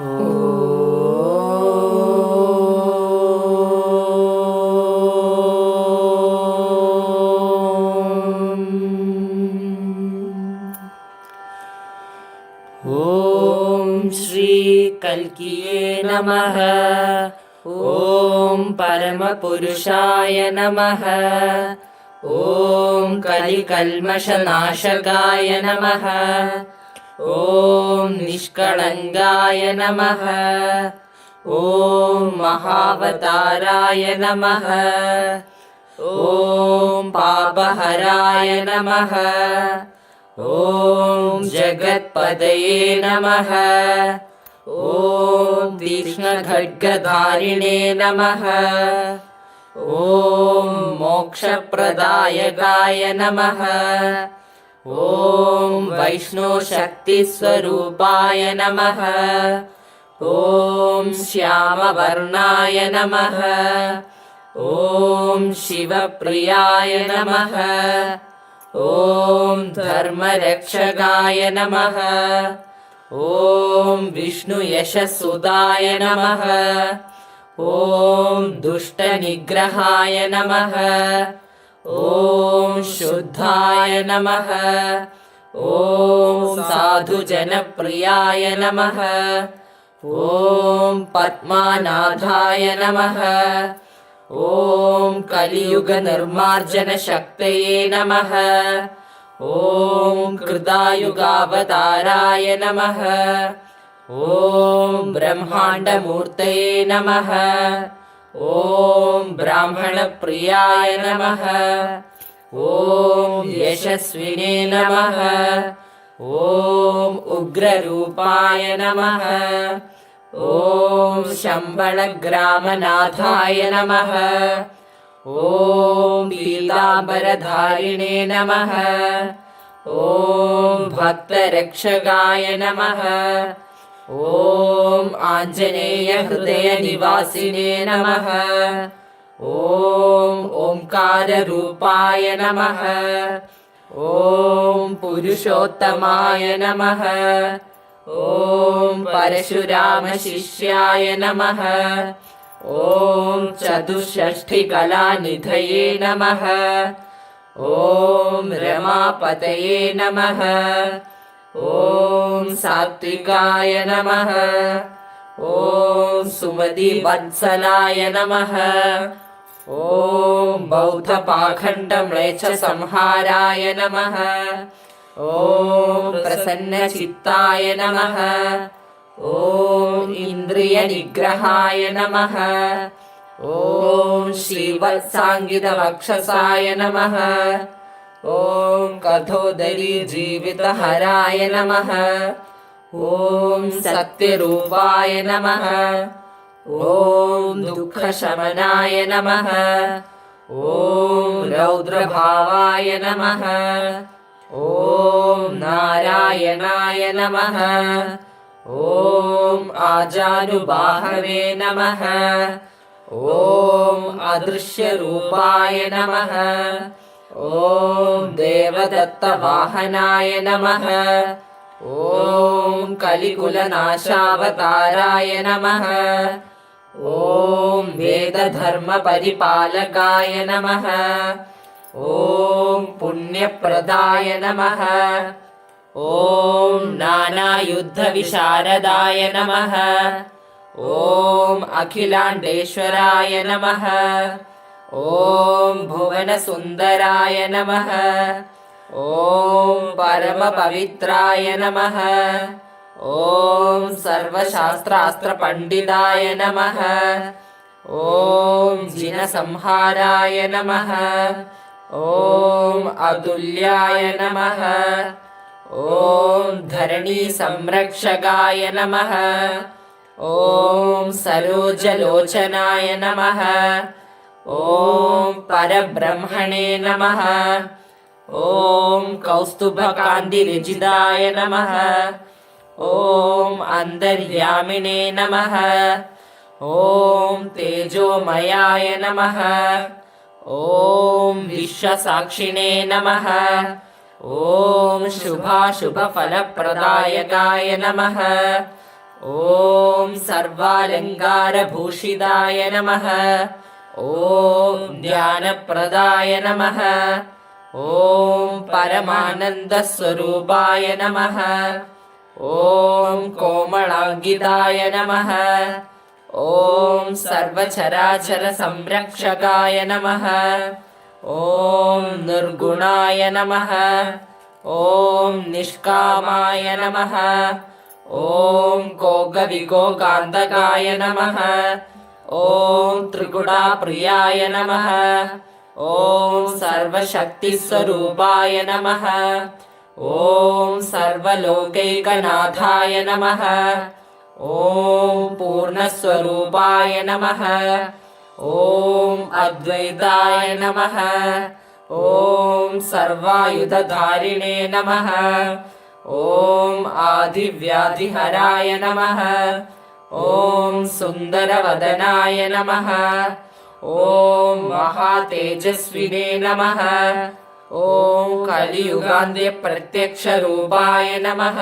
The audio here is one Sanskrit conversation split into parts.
ओम श्री कल्किये नमः। ओम परम पुरुषाय नमः। ओम कलिकल्मषनाशकाय नमः। ओम निष्कळङ्गाय नमः। ओम महावताराय नमः। ओम पापहराय नमः। ओम जगत्पदये नमः। ओम तीक्ष्णखड्गधारिणे नमः। ओम मोक्षप्रदायकाय नमः। ओम वैष्णोशक्तिस्वरूपाय नमः। ओम श्यामवर्णाय नमः। ओम शिवप्रियाय नमः। ओम धर्मरक्षकाय नमः। ओम विष्णुयशस्सुदाय नमः। ओम दुष्टनिग्रहाय नमः। ओम शुद्धाय नमः। ओम साधुजनप्रियाय नमः। ओम पद्मानाथाय नमः। ओम कलियुगनिर्मार्जनशक्तये नमः। ओम कृतायुगावताराय नमः। ओम ब्रह्माण्डमूर्तये नमः। ओम ब्राह्मणप्रियाय नमः। ओम यशस्विने नमः। ओम उग्ररूपाय नमः। ओम शम्बळग्रामनाथाय नमः। ओम पीताम्बरधारिणे नमः। ओम भक्तरक्षकाय नमः। ओम आञ्जनेयहृदयनिवासिने नमः। ओम ओंकाररूपाय नमः। ओम पुरुषोत्तमाय नमः। ओम परशुरामशिष्याय नमः। ओम चतुष्षष्ठिकलानिधये नमः। ओम रमापतये नमः। ओम सात्विकाय नमः। ओम सुमतिवत्सलाय नमः। ओम बौद्धपाखण्डम्लेच्छसंहाराय नमः। ओम प्रसन्नचित्ताय नमः। ओम इन्द्रियनिग्रहाय नमः। ओम श्रीवत्साङ्गितवक्षसाय नमः। ओम कठोदरीजीवितहराय नमः। ओम सत्यरूपाय नमः। ओम दुःखशमनाय नमः। ओम रौद्रभावाय नमः। ओम नारायणाय नमः। ओम आजानुबाहवे नमः। ओम अदृश्यरूपाय नमः। ओम देवदत्तवाहनाय नमः। ओम कलिकुलनाशावताराय नमः। ओम वेदधर्मपरिपालकाय नमः। ओम पुण्यप्रदाय नमः। ओम नानायुद्धविशारदाय नमः। ओम अखिलाण्डेश्वराय नमः। ओम भुवनसुन्दराय नमः। ओम परमपवित्राय नमः। ओम सर्वशास्त्रास्त्रपण्डिताय नमः। ओम जिनसंहाराय नमः। ओम अतुल्याय नमः। ओम धरणीसंरक्षकाय नमः। ओम सरोजलोचनाय नमः। ओम परब्रह्मणे नमः। ओम कौस्तुभकान्तिरजिताय नमः। ओम अन्तर्यामिने नमः। ओम तेजोमयाय नमः। ओम विश्वसाक्षिणे नमः। ओम शुभाशुभफलप्रदायकाय नमः। ॐ सर्वालङ्कारभूषिताय नमः। ॐ ज्ञानप्रदाय नमः। ॐ परमानन्दस्वरूपाय नमः। ॐ कोमलाङ्गिताय नमः। ॐ सर्वचराचरसंरक्षकाय नमः। ॐ निर्गुणाय नमः। ॐ निष्कामाय नमः। ॐ कोगविकोगान्तकाय नमः। ॐ त्रिगुणाप्रियाय नमः। ॐ सर्वशक्तिस्वरूपाय नमः। ॐ सर्वलोकैकनाथाय नमः। ॐ पूर्णस्वरूपाय नमः। ॐ अद्वैताय नमः। ॐ सर्वायुधधारिणे नमः। ॐ आदिव्याधिहराय नमः। ॐ सुन्दरवदनाय नमः। ॐ महातेजस्विने नमः। ॐ कलियुगान्त्यप्रत्यक्षरूपाय नमः।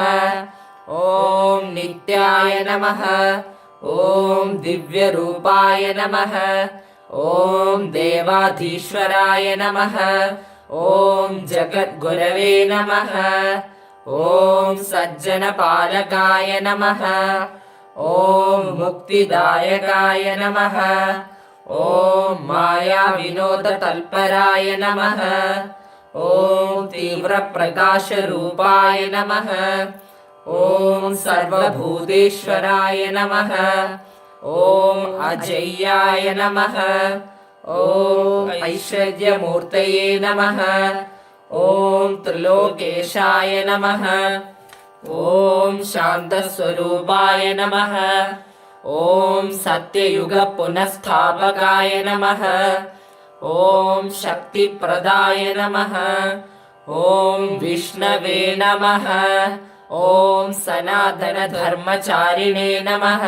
ॐ नित्याय नमः। ॐ दिव्यरूपाय नमः। ॐ देवाधीश्वराय नमः। ॐ जगद्गुरवे नमः। ॐ सज्जनपालकाय नमः। ॐ मुक्तिदायकाय नमः। ॐ मायाविनोदतल्पराय नमः। ॐ तीव्रप्रकाशरूपाय नमः। ॐ सर्वभूतेश्वराय नमः। ॐ अजय्याय नमः। ॐ ऐश्वर्यमूर्तये नमः। ॐ त्रिलोकेशाय नमः। ॐ शान्तस्वरूपाय नमः। ॐ सत्ययुगपुनःस्थापकाय नमः। ॐ शक्तिप्रदाय नमः। ॐ विष्णवे नमः। ॐ सनातनधर्मचारिणे नमः।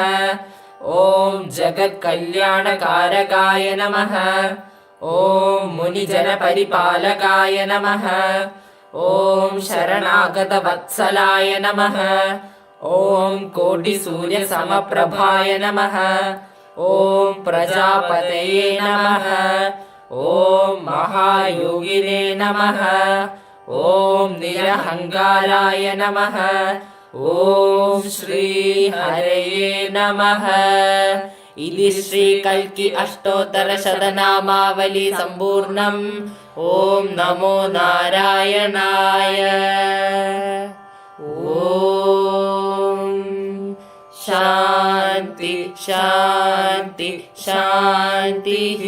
ॐ जगत्कल्याणकारकाय नमः। ॐ मुनिजनपरिपालकाय नमः। ॐ शरणागतवत्सलाय नमः। ॐ कोटिसूर्यसमप्रभाय नमः। ॐ प्रजापतये नमः। ॐ महायोगिने नमः। ॐ निरहङ्काराय नमः। ॐ श्रीहरये नमः। इति श्रीकल्की अष्टोत्तरशतनामावली सम्पूर्णम्। ॐ नमो नारायणाय। ॐ शान्ति शान्ति शान्तिः।